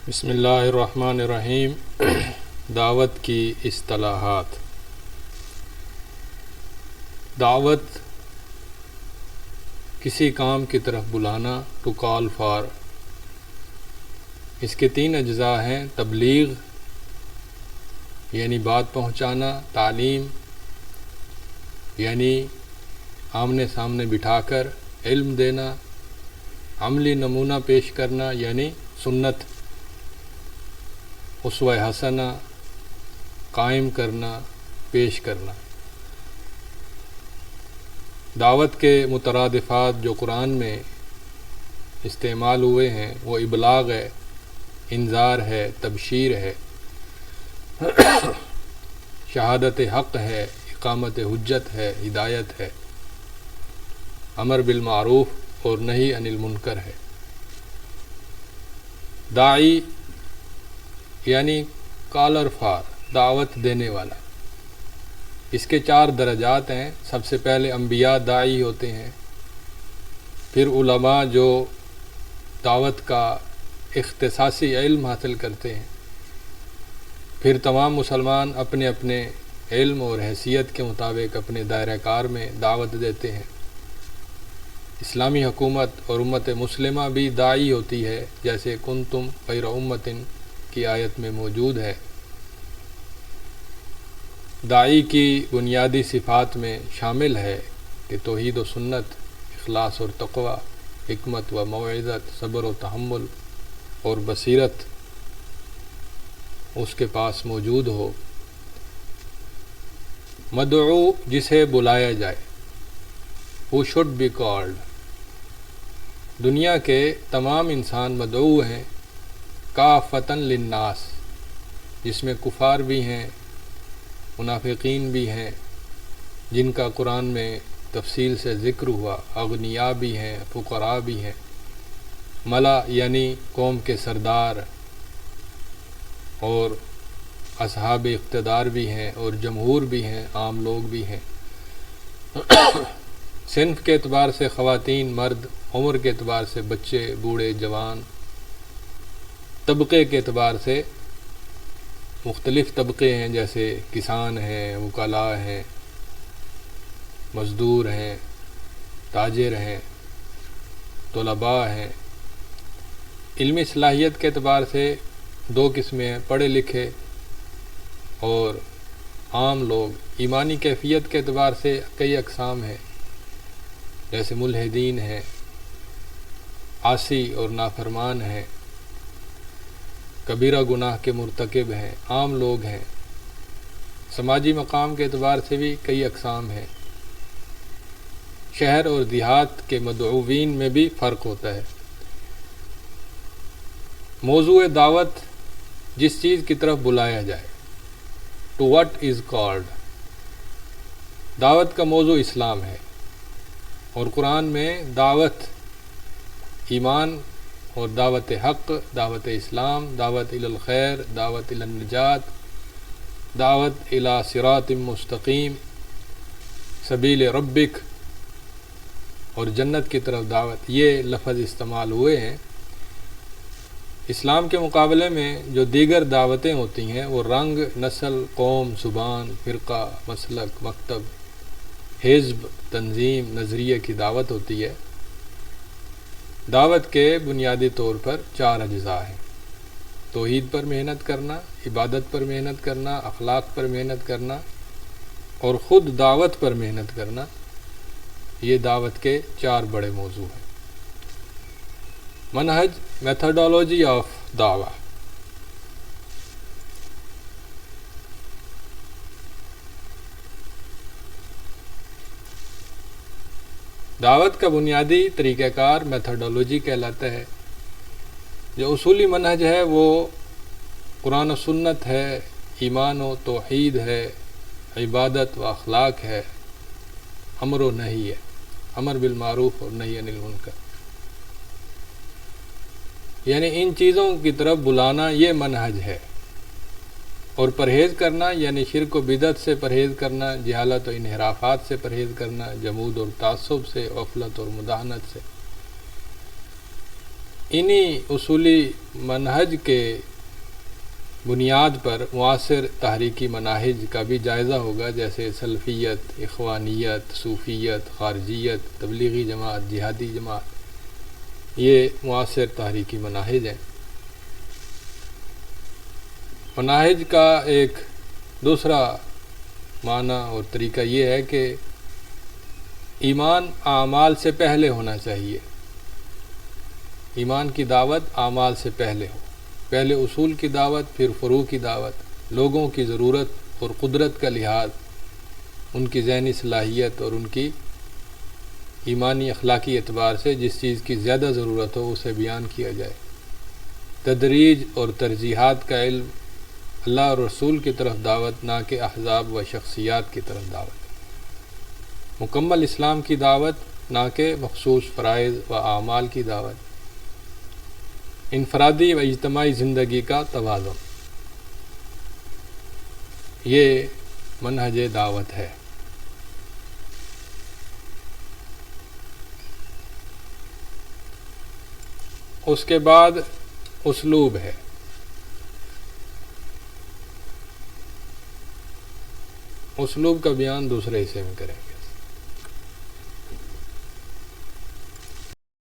بسم اللہ الرحمن الرحیم۔ دعوت کی اصطلاحات۔ دعوت کسی کام کی طرف بلانا، ٹو کال فار۔ اس کے 3 اجزاء ہیں: تبلیغ یعنی بات پہنچانا، تعلیم یعنی آمنے سامنے بٹھا کر علم دینا، عملی نمونہ پیش کرنا یعنی سنت اسوہ حسنہ قائم کرنا، پیش کرنا۔ دعوت کے مترادفات جو قرآن میں استعمال ہوئے ہیں وہ ابلاغ ہے، انذار ہے، تبشیر ہے، شہادت حق ہے، اقامت حجت ہے، ہدایت ہے، امر بالمعروف اور نہی عن المنکر ہے۔ داعی یعنی کالر فار، دعوت دینے والا۔ اس کے 4 درجات ہیں۔ سب سے پہلے انبیاء داعی ہوتے ہیں، پھر علماء جو دعوت کا اختصاصی علم حاصل کرتے ہیں، پھر تمام مسلمان اپنے اپنے علم اور حیثیت کے مطابق اپنے دائرہ کار میں دعوت دیتے ہیں۔ اسلامی حکومت اور امت مسلمہ بھی داعی ہوتی ہے، جیسے کنتم خیر امۃ کی آیت میں موجود ہے۔ داعی کی بنیادی صفات میں شامل ہے کہ توحید و سنت، اخلاص اور تقوی، حکمت و موعظت، صبر و تحمل اور بصیرت اس کے پاس موجود ہو۔ مدعو جسے بلایا جائے، who should be called۔ دنیا کے تمام انسان مدعو ہیں، کافۃً للناس، جس میں کفار بھی ہیں، منافقین بھی ہیں جن کا قرآن میں تفصیل سے ذکر ہوا، اغنیاء بھی ہیں، فقراء بھی ہیں، ملا یعنی قوم کے سردار اور اصحاب اقتدار بھی ہیں، اور جمہور بھی ہیں، عام لوگ بھی ہیں۔ صنف کے اعتبار سے خواتین، مرد، عمر کے اعتبار سے بچے، بوڑھے، جوان، طبقے کے اعتبار سے مختلف طبقے ہیں، جیسے کسان ہیں، وکلاء ہیں، مزدور ہیں، تاجر ہیں، طلباء ہیں۔ علمی صلاحیت کے اعتبار سے 2 قسمیں ہیں، پڑھے لکھے اور عام لوگ۔ ایمانی کیفیت کے اعتبار سے کئی اقسام ہیں، جیسے ملحدین ہیں، عاصی اور نافرمان ہیں، کبیرہ گناہ کے مرتکب ہیں، عام لوگ ہیں۔ سماجی مقام کے اعتبار سے بھی کئی اقسام ہیں۔ شہر اور دیہات کے مدعوین میں بھی فرق ہوتا ہے۔ موضوع دعوت جس چیز کی طرف بلایا جائے، ٹو واٹ از کالڈ۔ دعوت کا موضوع اسلام ہے، اور قرآن میں دعوت ایمان اور دعوت حق، دعوت اسلام، دعوت الی الخیر، دعوت الی النجات، دعوت الی صراط مستقیم، سبیل ربک اور جنت کی طرف دعوت، یہ لفظ استعمال ہوئے ہیں۔ اسلام کے مقابلے میں جو دیگر دعوتیں ہوتی ہیں وہ رنگ، نسل، قوم، زبان، فرقہ، مسلک، مکتب، حزب، تنظیم، نظریے کی دعوت ہوتی ہے۔ دعوت کے بنیادی طور پر 4 اجزاء ہیں: توحید پر محنت کرنا، عبادت پر محنت کرنا، اخلاق پر محنت کرنا اور خود دعوت پر محنت کرنا۔ یہ دعوت کے 4 بڑے موضوع ہیں۔ منہج، میتھڈالوجی آف دعویٰ۔ دعوت کا بنیادی طریقہ کار میتھڈالوجی کہلاتا ہے۔ جو اصولی منہج ہے وہ قرآن و سنت ہے، ایمان و توحید ہے، عبادت و اخلاق ہے، امر و نہی ہے، امر بالمعروف اور نہی عن المنکر، یعنی ان چیزوں کی طرف بلانا یہ منہج ہے۔ اور پرہیز کرنا یعنی شرک و بدعت سے پرہیز کرنا، جہالت و انحرافات سے پرہیز کرنا، جمود اور تعصب سے، غفلت اور مداہنت سے۔ انہی اصولی منہج کے بنیاد پر معاصر تحریکی مناہج کا بھی جائزہ ہوگا، جیسے سلفیت، اخوانیت، صوفیت، خارجیت، تبلیغی جماعت، جہادی جماعت، یہ معاصر تحریکی مناہج ہیں۔ مناہج کا ایک دوسرا معنی اور طریقہ یہ ہے کہ ایمان اعمال سے پہلے ہونا چاہیے۔ ایمان کی دعوت اعمال سے پہلے ہو، پہلے اصول کی دعوت، پھر فروع کی دعوت، لوگوں کی ضرورت اور قدرت کا لحاظ، ان کی ذہنی صلاحیت اور ان کی ایمانی اخلاقی اعتبار سے جس چیز کی زیادہ ضرورت ہو اسے بیان کیا جائے۔ تدریج اور ترجیحات کا علم، اللہ اور رسول کی طرف دعوت، نہ کہ احزاب و شخصیات کی طرف دعوت۔ مکمل اسلام کی دعوت، نہ کہ مخصوص فرائض و اعمال کی دعوت۔ انفرادی و اجتماعی زندگی کا توازن، یہ منہج دعوت ہے۔ اس کے بعد اسلوب ہے۔ اسلوب کا بیان دوسرے حصے میں کریں گے۔